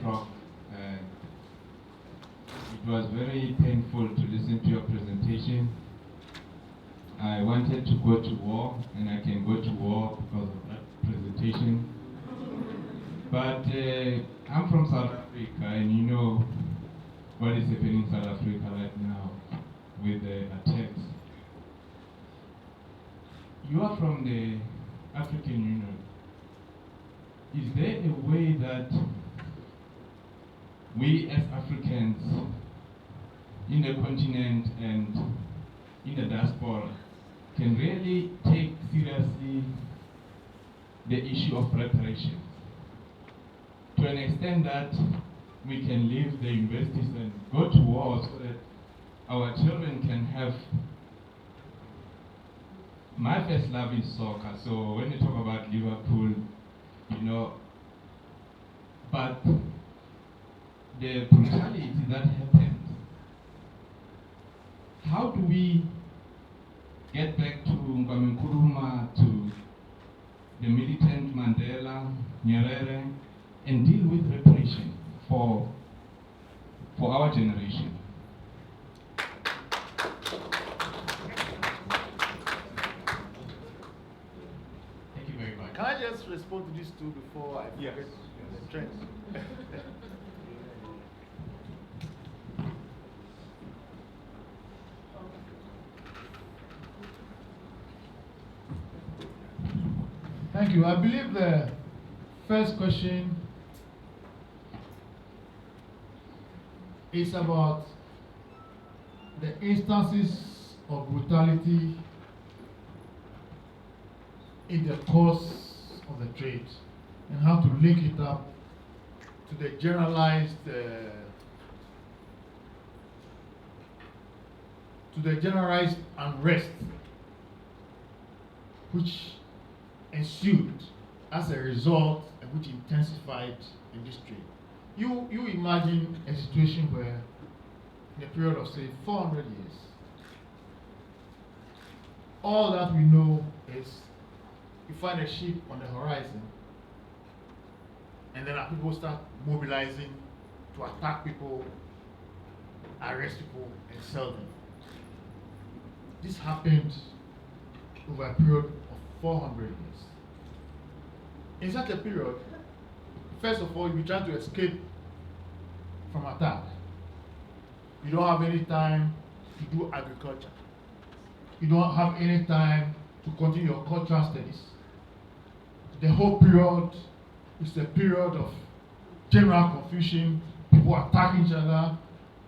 stroke. It was very painful to listen to your presentation. I wanted to go to war, and I can go to war because of that presentation. But I'm from South Africa, and you know what is happening in South Africa right now with the attacks. You are from the African Union. Is there a way that we as Africans in the continent and in the diaspora can really take seriously the issue of reparations to an extent that we can leave the universities and go to war so that our children can have. My first love is soccer, so when you talk about Liverpool, you know, but the brutality that happened, how do we get back to Nkuruma, to the militant Mandela, Nyerere, and deal with reparation for our generation? Thank you very much. Can I just respond to these two before I forget the trends? Thank you. I believe the first question is about the instances of brutality in the course of the trade and how to link it up to the generalized unrest which ensued as a result and which intensified in this trade. You imagine a situation where in a period of say 400 years, all that we know is you find a ship on the horizon and then people start mobilizing to attack people, arrest people, and sell them. This happened over a period of 400 years. In such a period, first of all, you try to escape from attack. You don't have any time to do agriculture. You don't have any time to continue your cultural studies. The whole period is a period of general confusion, people attacking each other.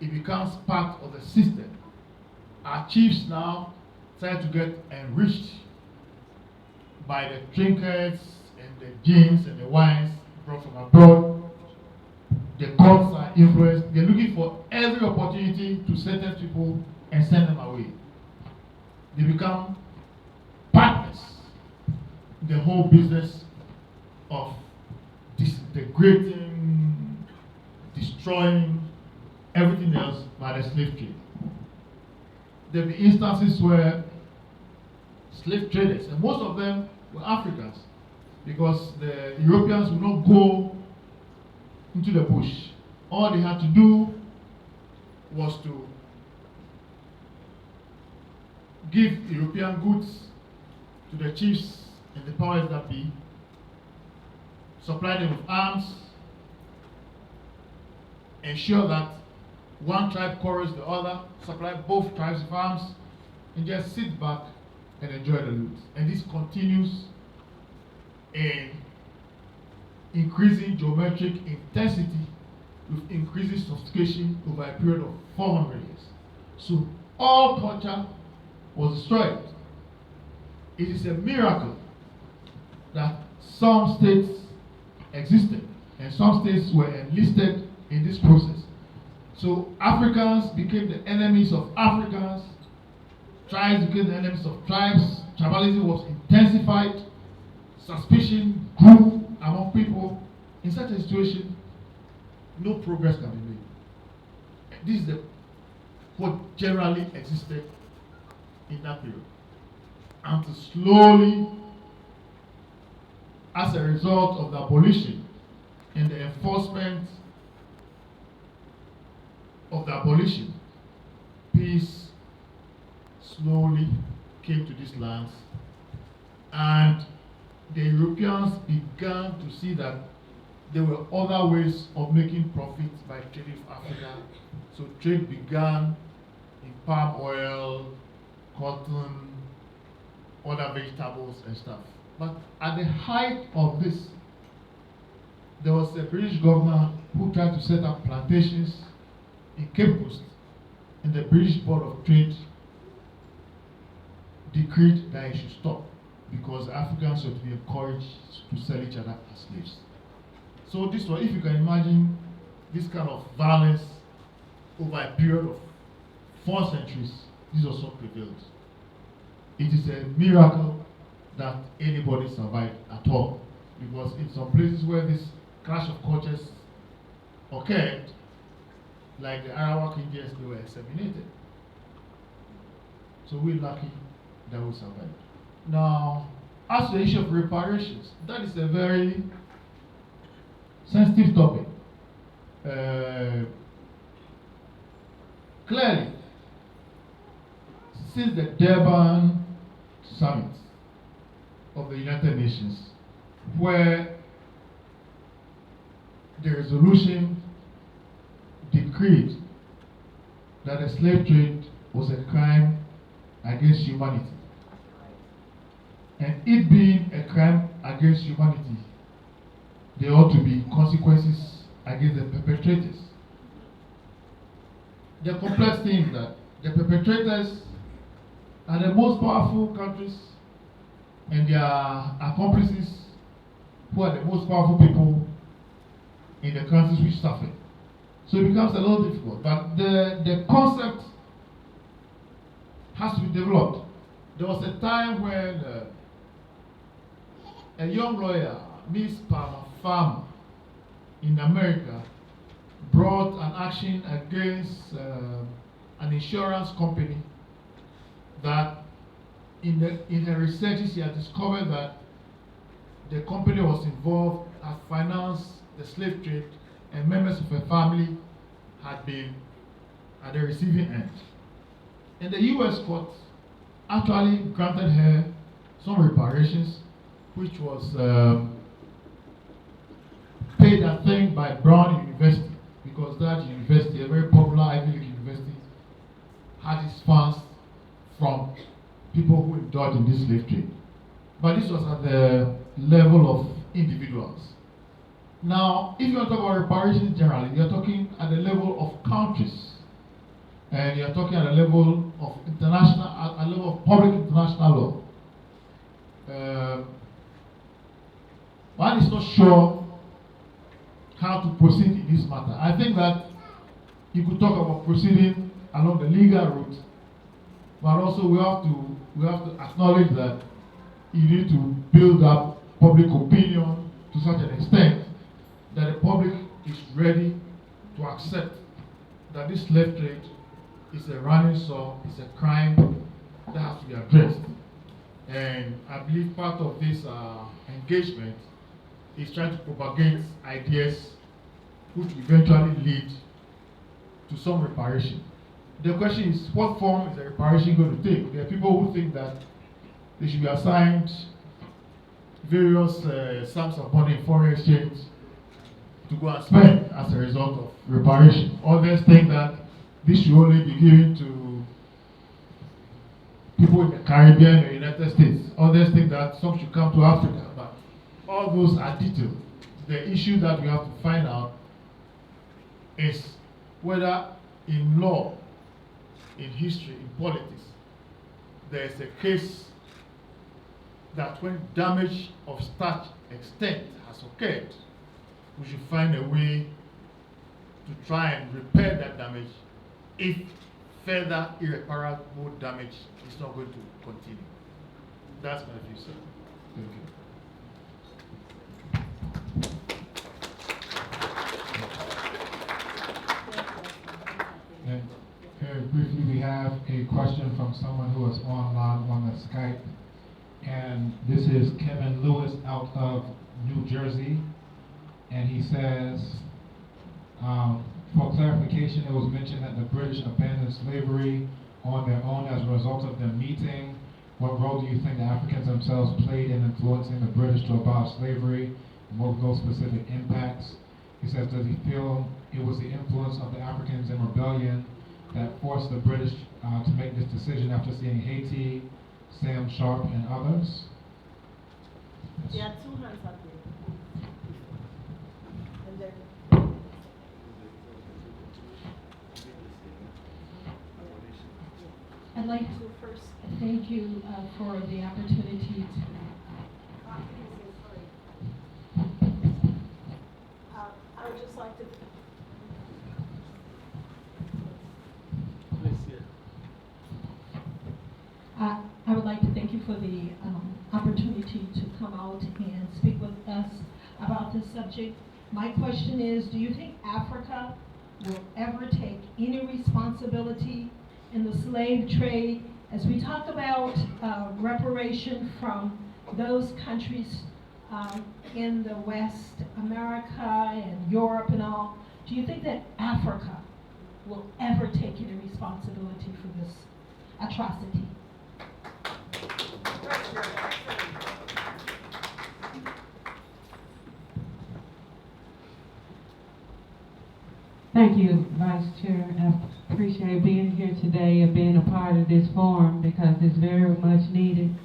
It becomes part of the system. Our chiefs now try to get enriched by the trinkets and the gins and the wines brought from abroad. The courts are influenced. They're looking for every opportunity to sentence people and send them away. They become partners in the whole business of disintegrating, destroying everything else by the slave trade. There will be instances where slave traders, and most of them were Africans, because the Europeans would not go into the bush. All they had to do was to give European goods to the chiefs and the powers that be, supply them with arms, ensure that one tribe quarrels the other, supply both tribes with arms, and just sit back and enjoy the loot. And this continues in increasing geometric intensity with increasing sophistication over a period of 400 years. So all culture was destroyed. It is a miracle that some states existed and some states were enlisted in this process. So Africans became the enemies of Africans, tribes became the enemies of tribes, tribalism was intensified, suspicion grew among people. In such a situation, no progress can be made. This is what generally existed in that period. And slowly, as a result of the abolition and the enforcement of the abolition, peace slowly came to these lands, and the Europeans began to see that there were other ways of making profits by trading with Africa. So trade began in palm oil, cotton, other vegetables and stuff. But at the height of this, there was a British governor who tried to set up plantations in Cape Coast, and the British Board of Trade decreed that it should stop because Africans were to be encouraged to sell each other as slaves. So this was, if you can imagine this kind of violence over a period of 4 centuries, this was what prevailed. It is a miracle that anybody survived at all, because in some places where this clash of cultures occurred, like the Arawak Indians, they were exterminated. So we're lucky that we survived. Now, as to the issue of reparations, that is a very sensitive topic. Clearly, since the Durban Summit of the United Nations, where the resolution decreed that the slave trade was a crime against humanity, and it being a crime against humanity, there ought to be consequences against the perpetrators. The complex thing is that the perpetrators are the most powerful countries, and their accomplices, who are the most powerful people in the countries which suffer. So it becomes a little difficult. But the concept has to be developed. There was a time when a young lawyer, Miss Palmer Farmer, in America, brought an action against an insurance company that in her researches she had discovered that the company was involved, had financed the slave trade, and members of her family had been at the receiving end. And the US court actually granted her some reparations, which was paid, I think, by Brown University, because that university, a very popular Ivy League university, had its funds from people who indulged in this slave trade. But this was at the level of individuals. Now, if you want to talk about reparations generally, you're talking at the level of countries, and you're talking at the level of international, at a level of public international law. One is not sure how to proceed in this matter. I think that you could talk about proceeding along the legal route, but also we have to acknowledge that you need to build up public opinion to such an extent that the public is ready to accept that this slave trade is a running sore, it's a crime that has to be addressed. And I believe part of this engagement is trying to propagate ideas which eventually lead to some reparation. The question is, what form is the reparation going to take? There are people who think that they should be assigned various sums of money in foreign exchange to go and spend as a result of reparation. Others think that this should only be given to people in the Caribbean or United States. Others think that some should come to Africa, but all those are detailed. The issue that we have to find out is whether in law, in history, in politics, there is a case that when damage of such extent has occurred, we should find a way to try and repair that damage if further irreparable damage is not going to continue. That's my view, sir. Thank you. And very briefly, we have a question from someone who is online on the Skype. And this is Kevin Lewis out of New Jersey. And he says, For clarification, it was mentioned that the British abandoned slavery on their own as a result of them meeting. What role do you think the Africans themselves played in influencing the British to abolish slavery? And what were those specific impacts? He says, does he feel it was the influence of the Africans in rebellion that forced the British to make this decision after seeing Haiti, Sam Sharp, and others? There are two hands up there. And then, I'd like to first thank you for the opportunity to. I would just like to. I would like to thank you for the opportunity to come out and speak with us about this subject. My question is, do you think Africa will ever take any responsibility in the slave trade? As we talk about reparation from those countries in the West, America and Europe and all, do you think that Africa will ever take any responsibility for this atrocity? Thank you, Vice Chair. I appreciate being here today and being a part of this forum because it's very much needed.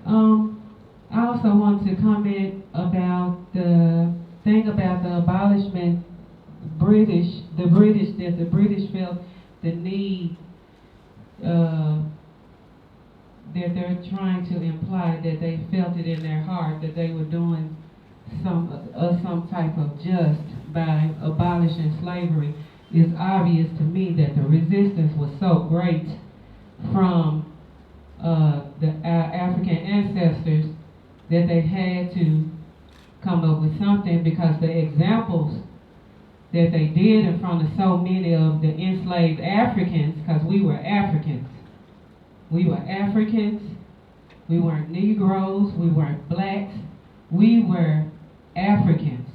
I also want to comment about the thing about the abolishment, the British felt the need that they're trying to imply that they felt it in their heart that they were doing some type of just by abolishing slavery. It's obvious to me that the resistance was so great from our African ancestors that they had to come up with something, because the examples that they did in front of so many of the enslaved Africans, because we were Africans. We were Africans, we weren't Negroes, we weren't blacks, we were Africans.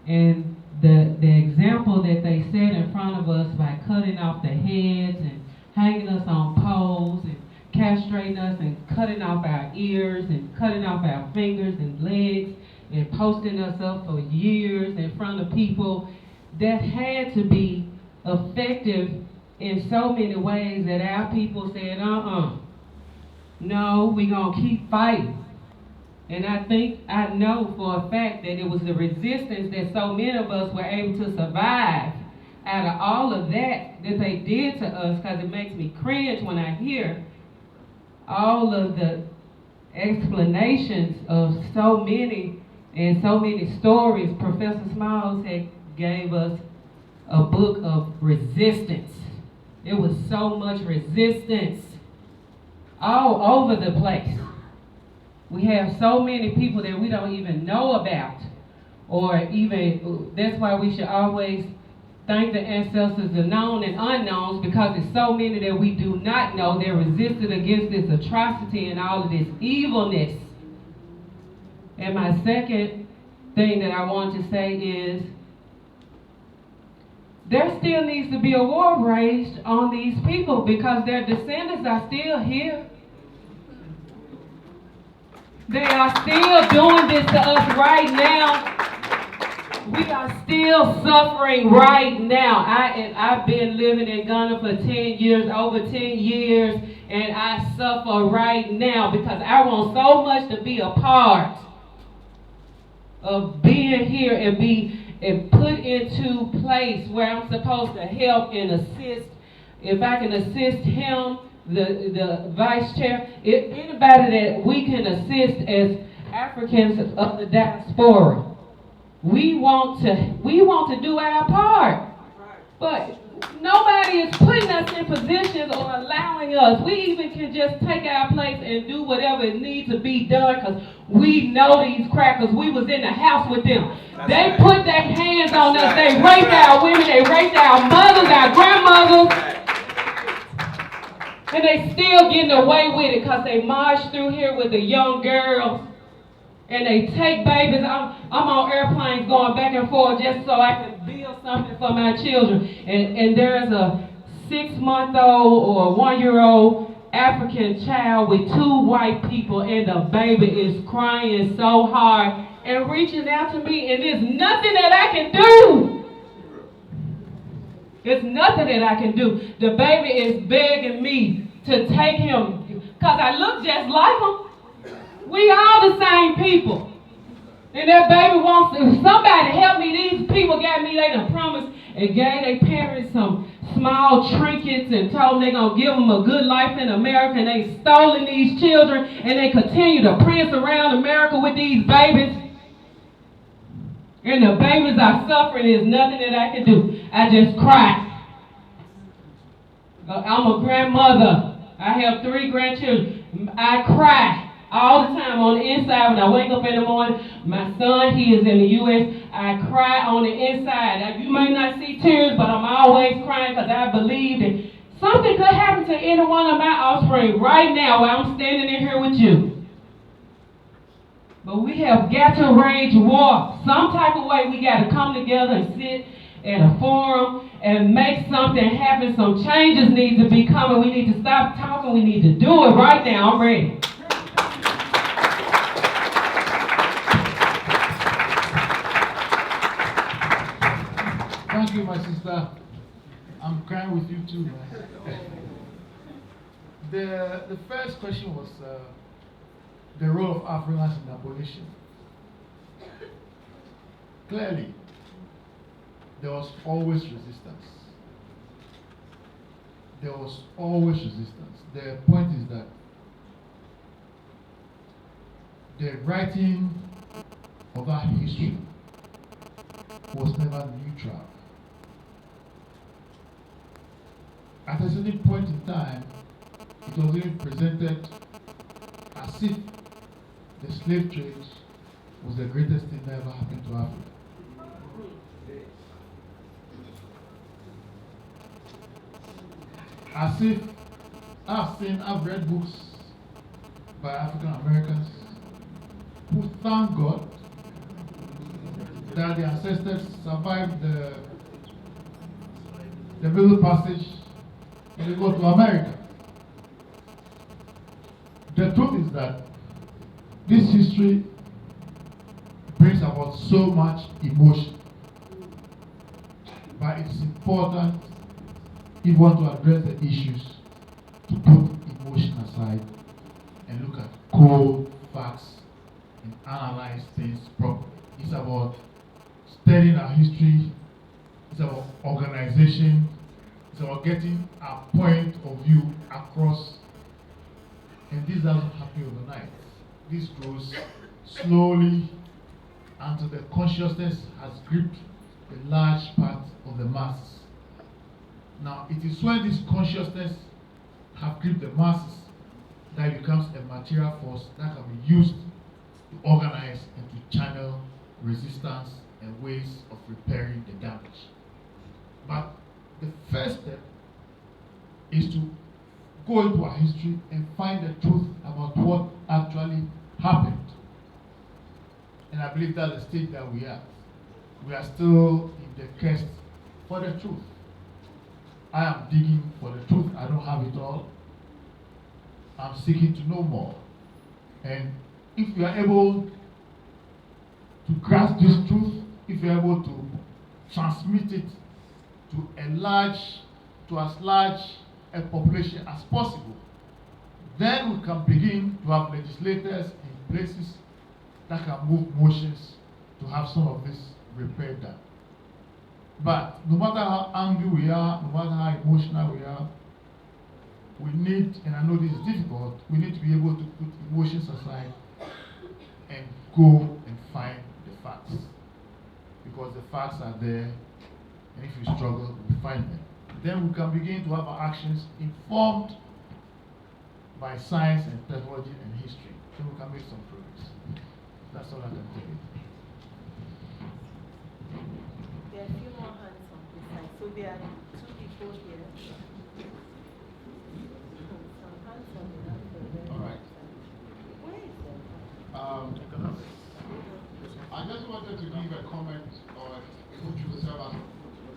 And the example that they set in front of us by cutting off the heads and hanging us on poles and castrating us and cutting off our ears and cutting off our fingers and legs and posting us up for years in front of people, that had to be effective in so many ways that our people said, no, we're going to keep fighting. And I know for a fact that it was the resistance that so many of us were able to survive out of all of that they did to us, because it makes me cringe when I hear all of the explanations of so many and so many stories. Professor Smalls had gave us a book of resistance. It was so much resistance all over the place. We have so many people that we don't even know about, or even, that's why we should always thank the ancestors, the known and unknowns, because there's so many that we do not know that resisted against this atrocity and all of this evilness. And my second thing that I want to say is, there still needs to be a war waged on these people, because their descendants are still here. They are still doing this to us right now. We are still suffering right now. I've been living in Ghana for 10 years, over 10 years, and I suffer right now because I want so much to be a part of being here and put into place where I'm supposed to help and assist. If I can assist him, the vice chair, anybody that we can assist as Africans of the diaspora, we want to do our part. But nobody is putting us in positions or allowing us. We even can just take our place and do whatever it needs to be done, because we know these crackers. We was in the house with them. They put their hands on us. They raped our women. They raped our mothers, our grandmothers. And they still getting away with it because they marched through here with the young girls And they take babies. I'm on airplanes going back and forth just so I can build something for my children. And there's a 6-month-old or 1-year-old African child with 2 white people, and the baby is crying so hard and reaching out to me, and there's nothing that I can do. There's nothing that I can do. The baby is begging me to take him because I look just like him. We all the same people. And that baby wants to, somebody help me. These people got me, they done promised and gave their parents some small trinkets and told them they're going to give them a good life in America, and they stolen these children, and they continue to prance around America with these babies. And the babies are suffering. There's nothing that I can do. I just cry. I'm a grandmother. I have 3 grandchildren. I cry all the time on the inside. When I wake up in the morning, my son, he is in the U.S., I cry on the inside. You may not see tears, but I'm always crying because I believe that something could happen to any one of my offspring right now while I'm standing in here with you. But we have got to wage war. Some type of way we got to come together and sit at a forum and make something happen. Some changes need to be coming. We need to stop talking. We need to do it right now. I'm ready. Thank you, my sister. I'm crying with you too, man. The first question was the role of Africans in abolition. Clearly, there was always resistance. There was always resistance. The point is that the writing of our history was never neutral. At a certain point in time, it was even presented as if the slave trade was the greatest thing that ever happened to Africa. As if I've read books by African Americans who thank God that their ancestors survived the Middle Passage and they go to America. The truth is that this history brings about so much emotion, but it's important if you want to address the issues to put emotion aside and look at cold facts and analyze things properly. It's about studying our history, it's about organization, it's about getting our point of view across. And this doesn't happen overnight. This grows slowly until the consciousness has gripped a large part of the masses. Now, it is when this consciousness has gripped the masses that it becomes a material force that can be used to organize and to channel resistance and ways of repairing the damage. But the first step is to go into our history and find the truth about what actually happened. And I believe that's the state that we are. We are still in the quest for the truth. I am digging for the truth. I don't have it all. I'm seeking to know more. And if we are able to grasp this truth, if we are able to transmit it to as large a population as possible, then we can begin to have legislators in places that can move motions to have some of this repair done. But no matter how angry we are, no matter how emotional we are, we need, and I know this is difficult, we need to be able to put emotions aside and go and find the facts. Because the facts are there, and if we struggle, we find them. Then we can begin to have our actions informed by science and technology and history. Then we can make some progress. That's all I can tell you. There are a few more hands on this side. So there are 2 people here. Some hands on the other side. All right. Where is that? I just wanted to give a comment on which will serve as.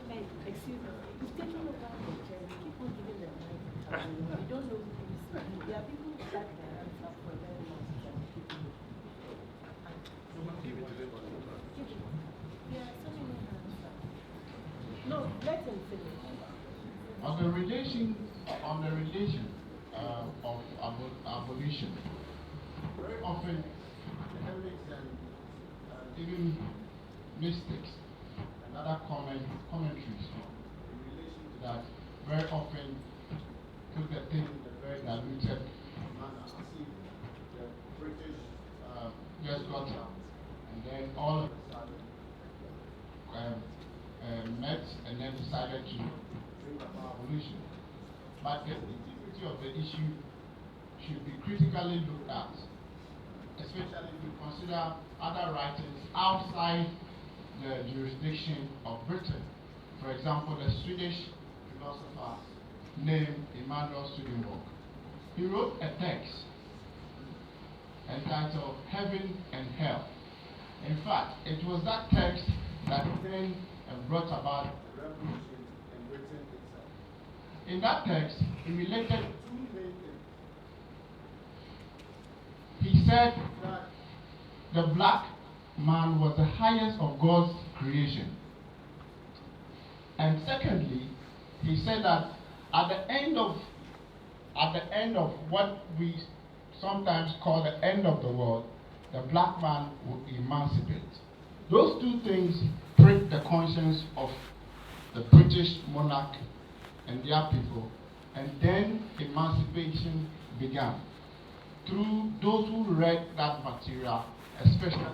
Hey, excuse me. He's taking over the chair. We keep on giving them mic. We don't know who is speaking. There are people who start their hands up for a very long time. Give it to them. Yeah, so many hands up. No, let him finish. On the relation of abolition, very often academics and even mystics and other commentaries in relation to that very often put the thing in a very diluted manner. As if the British just got out and then all of a sudden met and then decided to bring about abolition. But the integrity of the issue should be critically looked at, especially if you consider other writings outside the jurisdiction of Britain. For example, the Swedish philosopher named Emanuel Swedenborg. He wrote a text entitled Heaven and Hell. In fact, it was that text that then brought about the revolution in Britain itself. In that text, he related two main things. He said that the black man was the highest of God's creation. And secondly, he said that at the end of what we sometimes call the end of the world, the black man will emancipate. Those two things pricked the conscience of the British monarch and their people, and then emancipation began. Through those who read that material, especially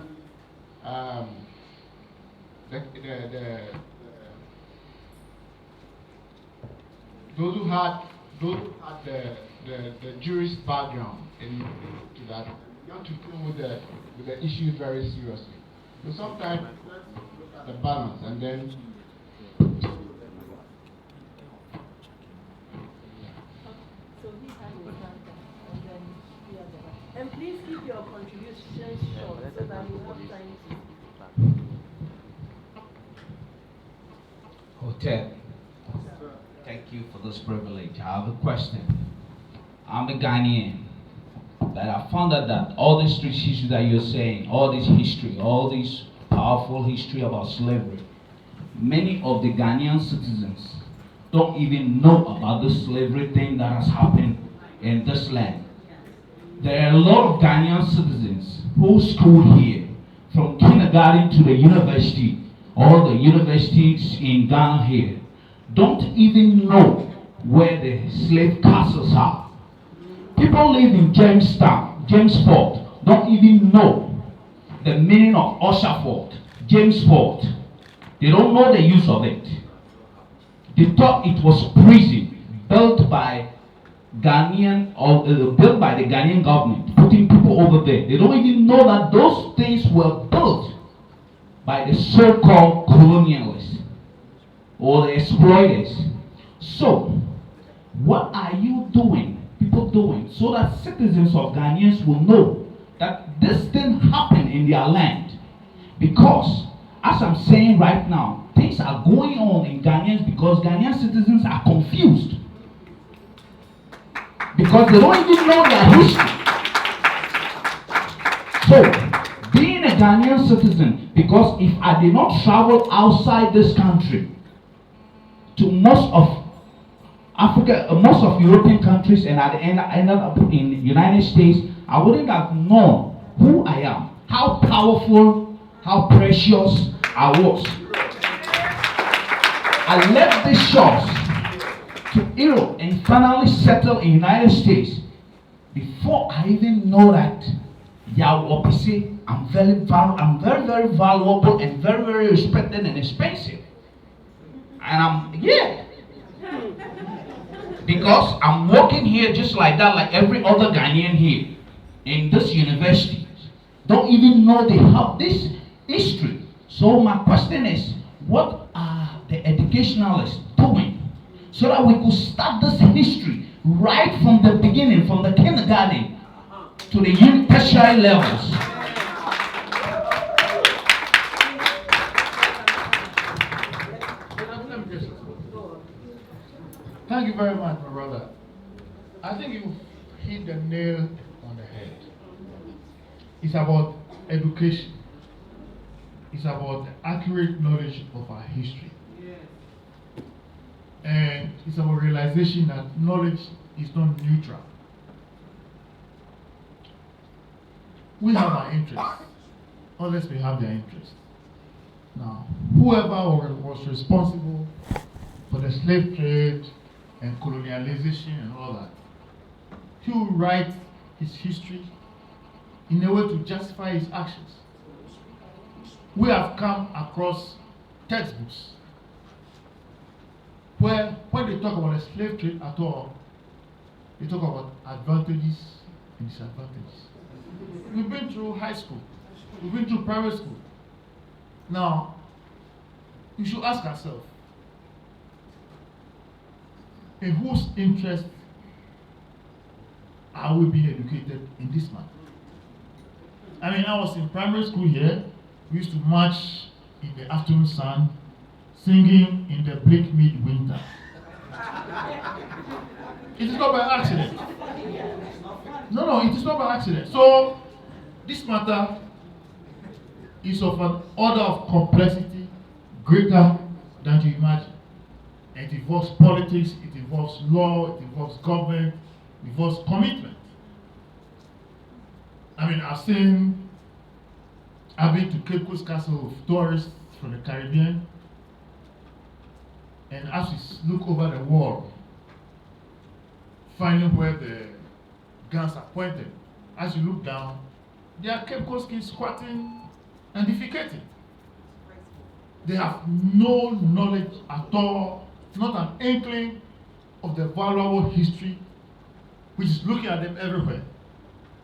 those who had the Jewish background to that, began to deal with the issues very seriously. So sometimes let's look at the balance and then. So he has his hand up, and then he has the right. And please keep your contributions short so that you have time to speak. Hotel, thank you for this privilege. I have a question. I'm a Ghanaian. That I found out that all these three issues that you're saying, all this history, all this powerful history about slavery, many of the Ghanaian citizens don't even know about the slavery thing that has happened in this land. There are a lot of Ghanaian citizens who schooled here, from kindergarten to the university, all the universities in Ghana here, don't even know where the slave castles are. People live in Jamestown, Jamesport, don't even know the meaning of Usherford, Jamesport. They don't know the use of it. They thought it was prison built by Ghanaian or built by the Ghanaian government, putting people over there. They don't even know that those things were built by the so-called colonialists or the exploiters. So, what are you doing? People doing so that citizens of Ghanaians will know that this thing happened in their land? Because as I'm saying right now, things are going on in Ghanaians because Ghanaian citizens are confused, because they don't even know their history. So being a Ghanaian citizen, because if I did not travel outside this country to most of Africa, most of European countries, and at the end I ended up in the United States, I wouldn't have known who I am, how powerful, how precious I was. I left these shores to Europe and finally settled in the United States before I even know that I'm very, very valuable and very, very respected and expensive. And because I'm working here just like that, like every other Ghanaian here in this university. Don't even know they have this history. So my question is, what are the educationalists doing so that we could start this history right from the beginning, from the kindergarten to the tertiary levels? Thank you very much, my brother. I think you hit the nail on the head. It's about education. It's about the accurate knowledge of our history. And it's about realization that knowledge is not neutral. We have our interests, unless we have their interests. Now, whoever was responsible for the slave trade and colonialization and all that, he will write his history in a way to justify his actions. We have come across textbooks where when they talk about the slave trade at all, they talk about advantages and disadvantages. We've been through high school, we've been through private school. Now, we should ask ourselves, in whose interest are we being educated in this matter? I mean, I was in primary school here. We used to march in the afternoon sun, singing in the bleak midwinter. It is not by accident. No, it is not by accident. So, this matter is of an order of complexity greater than you imagine. It involves politics, it involves law, it involves government, it involves commitment. I mean, I've been to Cape Coast Castle with tourists from the Caribbean, and as we look over the wall, finding where the guns are pointed, as you look down, there are Cape Coast kids squatting and defecating. They have no knowledge at all, not an inkling of the valuable history which is looking at them everywhere.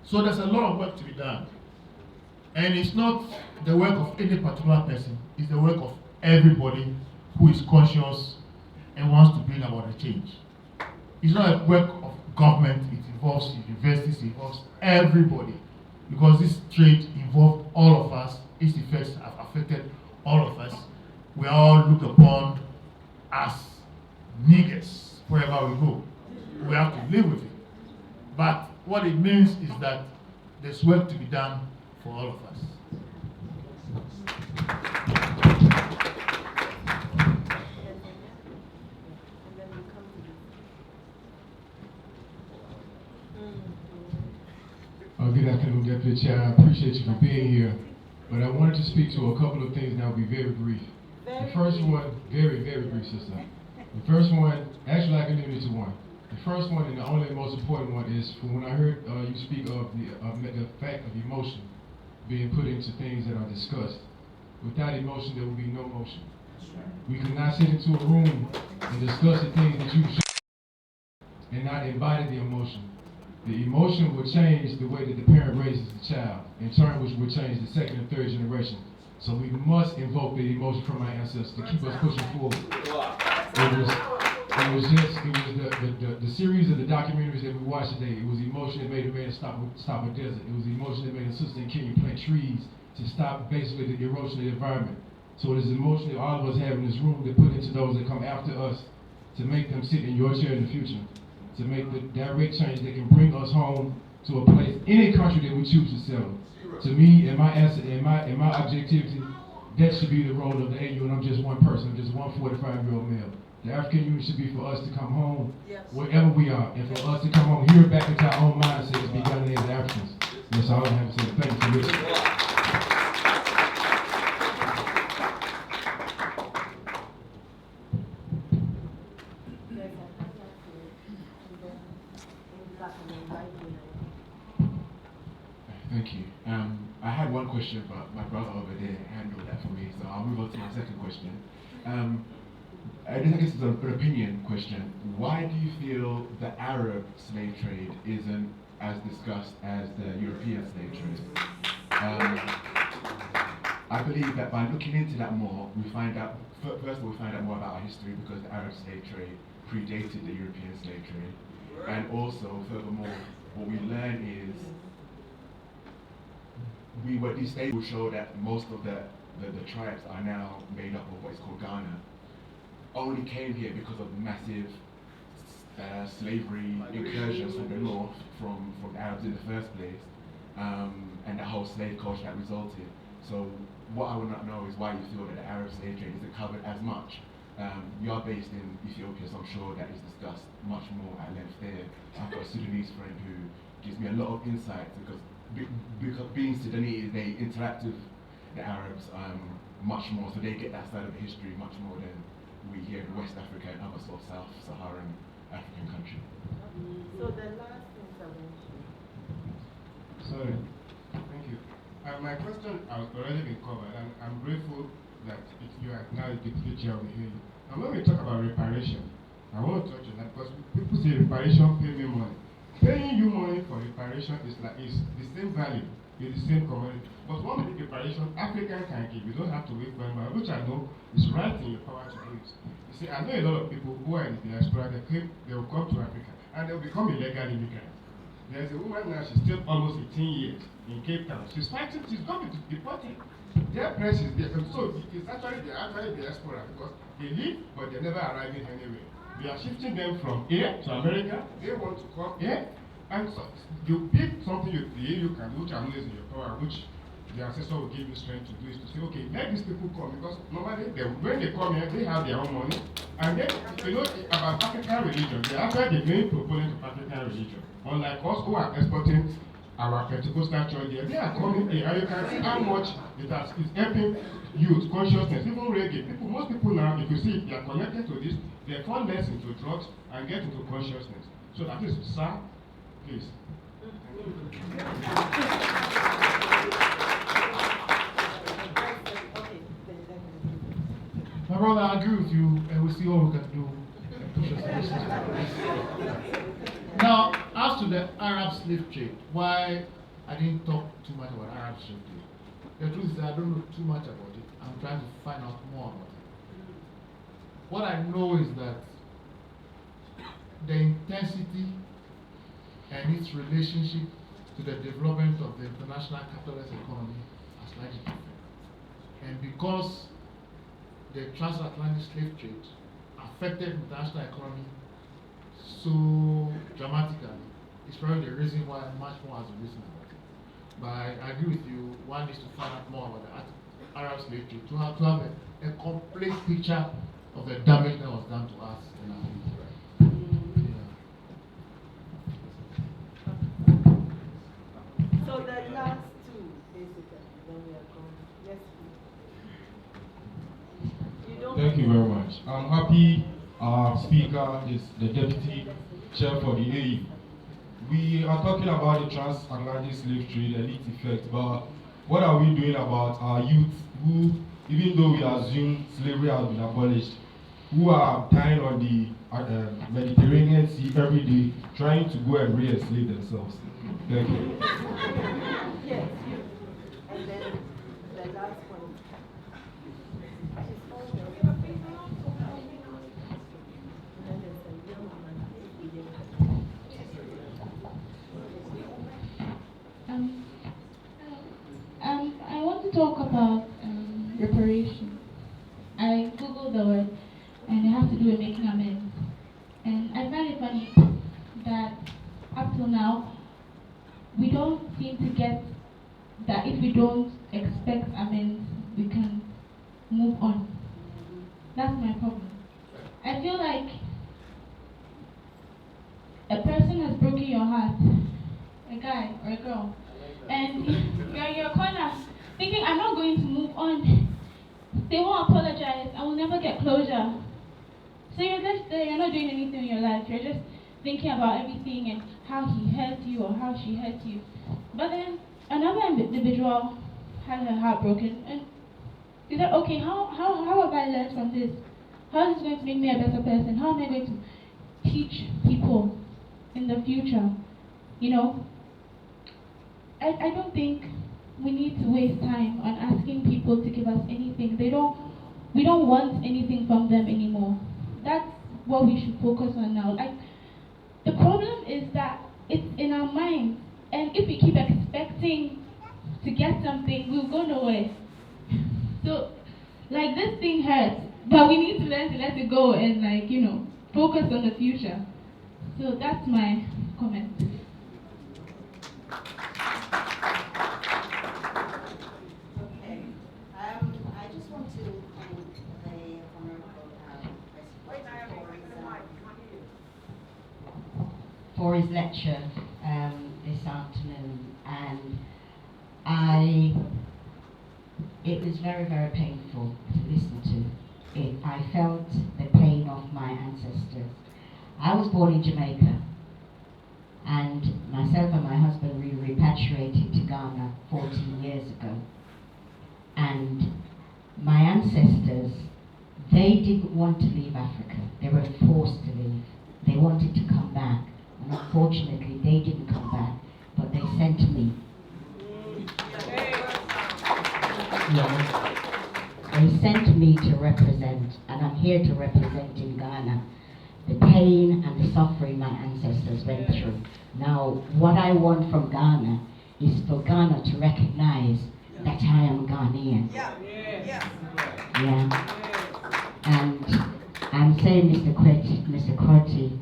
So there's a lot of work to be done. And it's not the work of any particular person, it's the work of everybody who is conscious and wants to bring about a change. It's not a work of government, it involves universities, it involves everybody. Because this trade involved all of us, its effects have affected all of us. We are all looked upon as niggers wherever we go. We have to live with it. But what it means is that there's work to be done for all of us. Good afternoon, Deputy Chair. I appreciate you for being here. But I wanted to speak to a couple of things that will be very brief. The first one, very, very brief, sister. The first one, actually I can limit it to one. The first one and the only most important one is from when I heard you speak of the fact of emotion being put into things that are discussed. Without emotion, there will be no motion. We could not sit into a room and discuss the things that you and not embody the emotion. The emotion will change the way that the parent raises the child, in turn which will change the second and third generation. So we must invoke the emotion from our ancestors to keep us pushing forward. It was the series of the documentaries that we watched today. It was emotion that made a man stop a desert. It was emotion that made a sister in Kenya plant trees to stop basically the erosion of the environment. So it is emotion that all of us have in this room to put into those that come after us to make them sit in your chair in the future, to make the direct change that can bring us home to a place, any country that we choose to settle. To me, in my answer, in my objectivity, that should be the role of the AU, and I'm just one person, I'm just one 45-year-old male. The African Union should be for us to come home, wherever we are, and for us to come home here back into our own mindset and be done as Africans. That's all I have to say. Thank you for listening. Thank you. I had one question, but my brother over there handled that for me, so I'll move on to my second question. I guess it's an opinion question. Why do you feel the Arab slave trade isn't as discussed as the European slave trade? I believe that by looking into that more, we find out, first of all, we find out more about our history because the Arab slave trade predated the European slave trade. And also, furthermore, what we learn is these studies will show that most of the tribes are now made up of what is called Ghana, only came here because of massive slavery incursions from the north, from the Arabs in the first place, and the whole slave culture that resulted. So what I would not know is why you feel that the Arab slave trade isn't covered as much. You are based in Ethiopia, so I'm sure that is discussed much more at length there. I've got a Sudanese friend who gives me a lot of insight because being Sudanese, they interact with the Arabs much more, so they get that side of the history much more than we hear in West Africa and other sort of Sub-Saharan African countries. So the last intervention. Sorry. Thank you. My question has already been covered, and I'm grateful that you are now the deputy chair of the hearing. And when we talk about reparation, I want to touch on that because people say reparation, pay me money. Paying you money for reparation is the same value, is the same commodity. But one big reparation African can give, you don't have to wait for anyone, which I know is right in your power to do it. You see, I know a lot of people who are in the diaspora, they will come to Africa and they will become illegal immigrants. There's a woman now, she's still almost 18 years in Cape Town. She's fighting, she's going to be deported. Their press is there. So they're actually diaspora because they live, but they're never arriving anywhere. We are shifting them from here to America. They want to come here. And so you pick something the EU can do, which I know is in your power, which the ancestor will give you strength to do, is to say, okay, let these people come, because normally when they come here, they have their own money. And then, you know, about African religion, they're actually the main proponent of African religion. Unlike us who are exporting our Pentecostal church here, they are coming here, and you can see how much it's helping youth consciousness, even reggae. Most people now, if you see, they are connected to this, they fall less into drugs and get into consciousness. So that is, sir, please. My brother, I agree with you, and we'll see what we can do. Now, as to the Arab slave trade, why I didn't talk too much about Arab slave trade. The truth is that I don't know too much about it. I'm trying to find out more about it. What I know is that the intensity and its relationship to the development of the international capitalist economy are slightly different. And because the transatlantic slave trade affected international economy so dramatically, it's probably the reason why much more has been written about it. But I agree with you, one needs to find out more about the Arab slave trade to have a complete picture of the damage that was done to us in our country. So the last two, basically, then we are going. Yes, please. You don't. Thank you very much. I'm happy our speaker is the deputy chair for the AE. We are talking about the transatlantic slave trade, elite effect, but what are we doing about our youth who, even though we assume slavery has been abolished, who are dying on the Mediterranean Sea every day, trying to go and re-enslave themselves? Thank you. Yes, you. And then the last one. I want to talk about reparation. I googled the word, and it has to do with making amends. And I find it funny that up till now, we don't seem to get that if we don't expect amends, we can move on. That's my problem. I feel like a person has broken your heart, a guy or a girl, and you're in your corner thinking, I'm not going to move on. They won't apologize. I will never get closure. So you're just there, you're not doing anything in your life. You're just thinking about everything and how he hurt you or how she hurt you. But then another individual had her heart broken, and you said, okay, how have I learned from this? How is this going to make me a better person? How am I going to teach people in the future? You know, I don't think we need to waste time on asking people to give us anything. We don't want anything from them anymore. That's what we should focus on now. The problem is that it's in our minds, and if we keep expecting to get something, we'll go nowhere. So, like, this thing hurts, but we need to learn to let it go and, like, you know, focus on the future. So that's my comment. Okay. I just want to thank the Honorable for his lecture this afternoon, and it was very, very painful to listen to it. I felt the pain of my ancestors. I was born in Jamaica, and myself and my husband, we repatriated to Ghana 14 years ago. And my ancestors, they didn't want to leave Africa. They were forced to leave. They wanted to come back, and unfortunately they didn't come back, but they sent me. They sent me to represent, and I'm here to represent in Ghana the pain and the suffering my ancestors went through. Now, what I want from Ghana is for Ghana to recognize that I am Ghanaian. Yeah. And I'm saying, Mr. Quartey,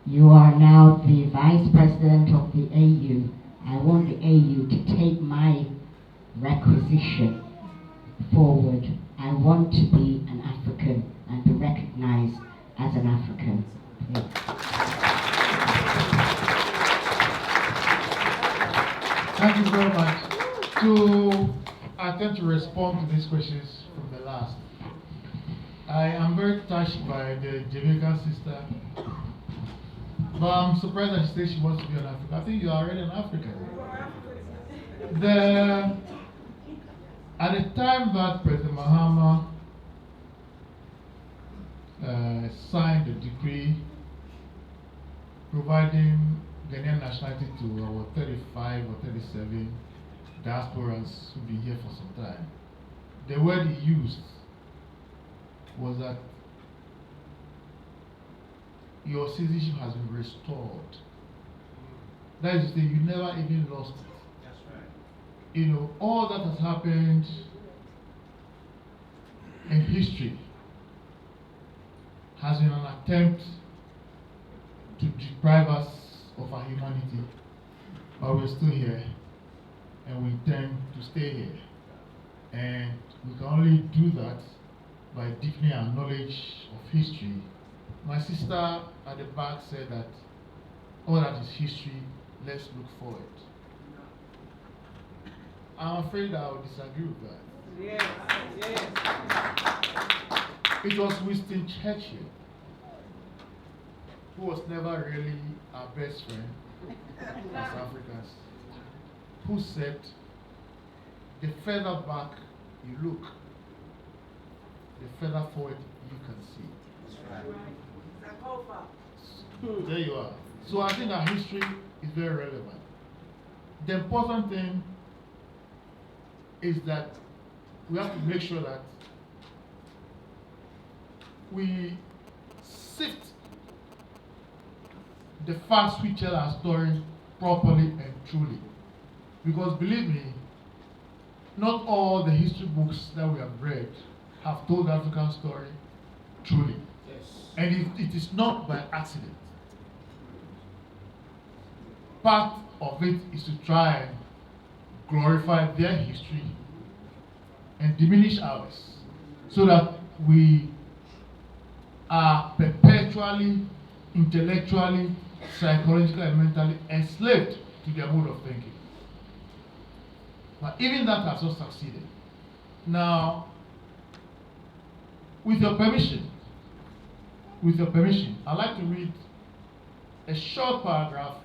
you are now the Vice President of the AU. I want the AU to take my requisition forward. I want to be an African and be recognized as an African. Yeah. Thank you very much. To attempt to respond to these questions from the last, I am very touched by the Jamaican sister, but I'm surprised that she says she wants to be an African. I think you are already an African. At the time that President Mahama signed the decree providing Ghanaian nationality to our 35 or 37 diasporans who've been here for some time, the word he used was that your citizenship has been restored. That is to say, you never even lost it. That's right. You know, all that has happened in history has been an attempt to deprive us of our humanity, but we're still here, and we intend to stay here. And we can only do that by deepening our knowledge of history. My sister at the back said that all that is history, let's look forward. I'm afraid I will disagree with that. Yes, yes. It was Winston Churchill, who was never really our best friend as Africans, who said, the further back you look, the further forward you can see. That's right. There you are. So I think that history is very relevant. The important thing is that we have to make sure that we sift the facts we tell our story properly and truly. Because believe me, not all the history books that we have read have told the African story truly. Yes. And it is not by accident. Part of it is to try and glorify their history and diminish ours, so that we are perpetually, intellectually, psychologically, and mentally enslaved to their mode of thinking. But even that has not succeeded. Now, with your permission, I'd like to read a short paragraph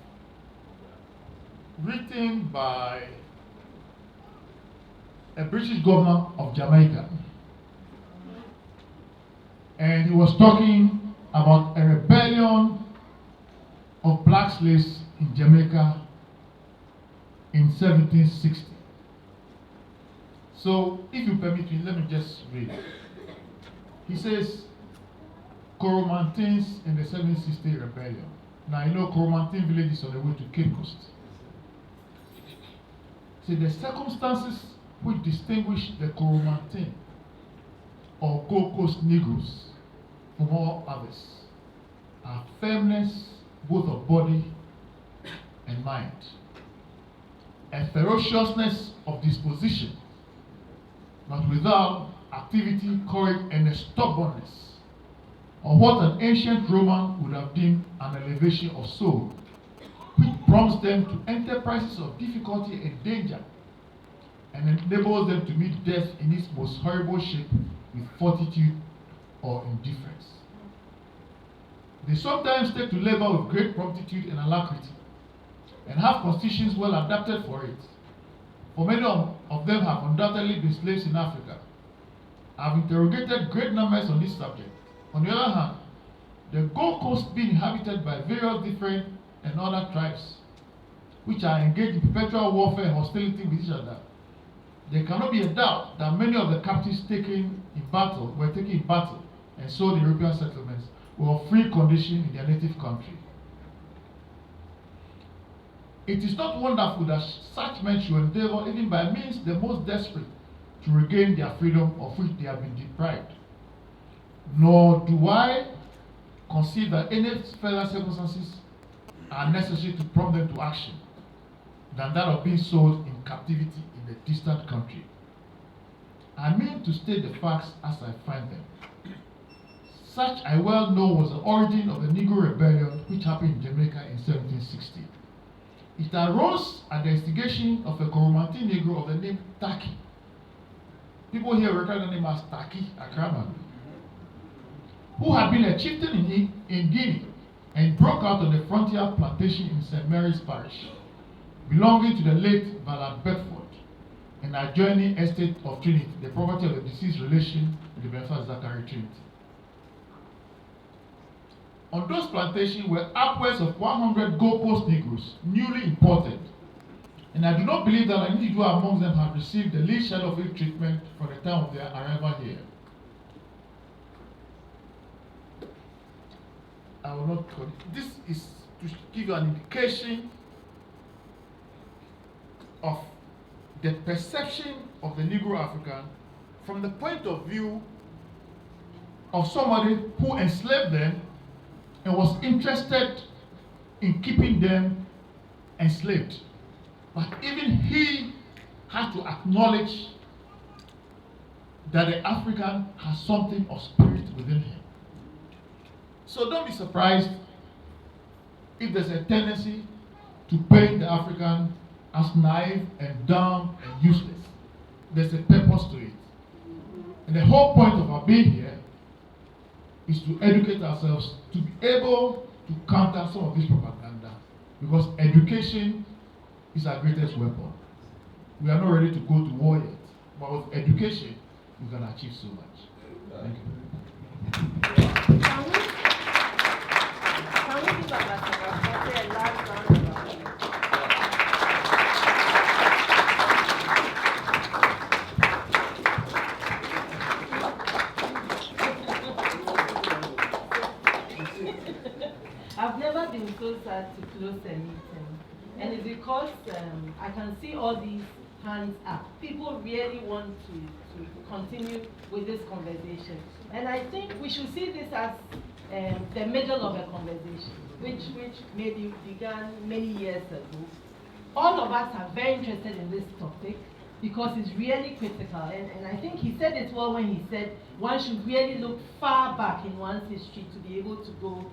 written by a British governor of Jamaica. And he was talking about a rebellion of black slaves in Jamaica in 1760. So, if you permit me, let me just read. He says, Coromantins in the 1760 rebellion. Now, you know, Coromantin village is on the way to Cape Coast. See, the circumstances which distinguish the Coromantin or Gold Coast Negroes from all others are firmness both of body and mind. A ferociousness of disposition, but without activity, courage, and a stubbornness, or what an ancient Roman would have deemed an elevation of soul, which prompts them to enterprises of difficulty and danger, and enables them to meet death in its most horrible shape with fortitude or indifference. They sometimes take to labor with great promptitude and alacrity, and have constitutions well adapted for it. For many of them have undoubtedly been slaves in Africa. I have interrogated great numbers on this subject. On the other hand, the Gold Coast being inhabited by various different and other tribes, which are engaged in perpetual warfare and hostility with each other, there cannot be a doubt that many of the captives were taken in battle, and sold in European settlements were of free condition in their native country. It is not wonderful that such men should endeavor, even by means the most desperate, to regain their freedom of which they have been deprived. Nor do I conceive that any further circumstances are necessary to prompt them to action than that of being sold in captivity in a distant country. I mean to state the facts as I find them. Such I well know was the origin of the Negro Rebellion which happened in Jamaica in 1760. It arose at the instigation of a Coromantee Negro of the name Taki. People here refer the name as Taki Akraman, who had been a chieftain in Guinea and broke out on the frontier plantation in St. Mary's Parish, belonging to the late Ballard Bedford, an adjoining estate of Trinity, the property of the deceased relation to the Benefactor Zachary Trinity. On those plantations were upwards of 100 Gold Coast Negroes, newly imported. And I do not believe that an individual among them had received the least shadow of ill treatment from the time of their arrival here. I will not call it. This is to give you an indication of the perception of the Negro African from the point of view of somebody who enslaved them and was interested in keeping them enslaved. But even he had to acknowledge that the African has something of spirit within him. So don't be surprised if there's a tendency to paint the African as naive and dumb and useless. There's a purpose to it. And the whole point of our being here is to educate ourselves to be able to counter some of this propaganda, because education is our greatest weapon. We are not ready to go to war yet, but with education, we can achieve so much. Thank you. Can we give a last round of applause? I've never been so sad to close a meeting, and it's because I can see all these hands up. People really want to continue with this conversation, and I think we should see this as the middle of a conversation, which maybe began many years ago. All of us are very interested in this topic because it's really critical, and I think he said it well when he said one should really look far back in one's history to be able to go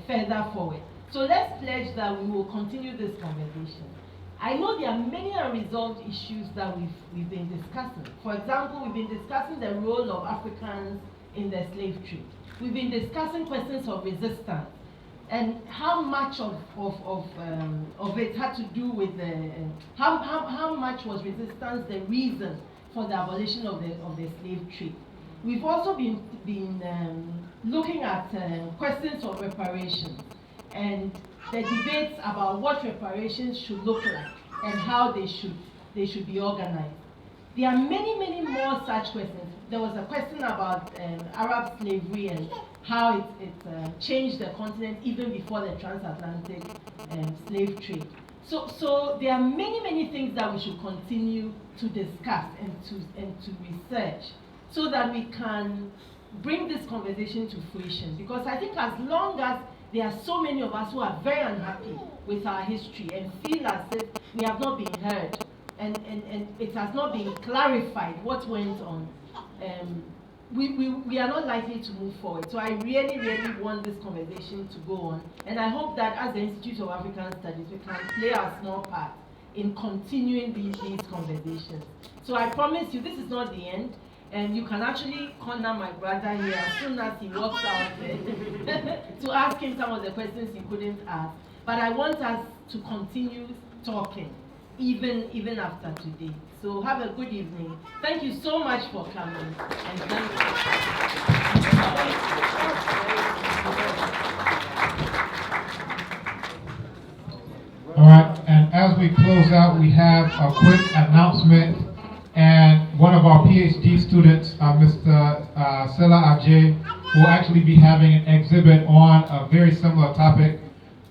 further forward. So let's pledge that we will continue this conversation. I know there are many unresolved issues that we've been discussing. For example, we've been discussing the role of Africans in the slave trade. We've been discussing questions of resistance and how much of it had to do with how much was resistance the reason for the abolition of the slave trade. We've also been looking at questions of reparations and the debates about what reparations should look like and how they should be organized. There are many more such questions. There was a question about Arab slavery and how it changed the continent even before the transatlantic slave trade. So there are many things that we should continue to discuss and to research so that we can bring this conversation to fruition. Because I think as long as there are so many of us who are very unhappy with our history and feel as if we have not been heard and it has not been clarified what went on. We are not likely to move forward. So I really, really want this conversation to go on. And I hope that as the Institute of African Studies, we can play our small part in continuing these conversations. So I promise you, this is not the end. And you can actually corner my brother here as soon as he walks out there to ask him some of the questions he couldn't ask. But I want us to continue talking, even after today. So have a good evening. Thank you so much for coming. And thank you. All right, and as we close out, we have a quick announcement. And one of our PhD students, Mr. Sela Ajay, will actually be having an exhibit on a very similar topic.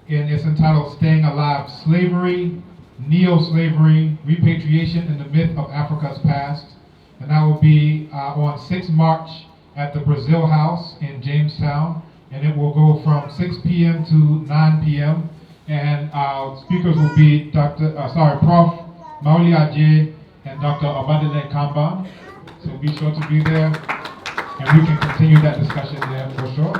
And it's entitled Staying Alive, Slavery, Neo-Slavery, Repatriation and the Myth of Africa's Past. And that will be on 6 March at the Brazil House in Jamestown. And it will go from 6 p.m. to 9 p.m. And our speakers will be Prof. Maoli Ajay and Dr. Obadile Kamba. So be sure to be there, and we can continue that discussion there for sure.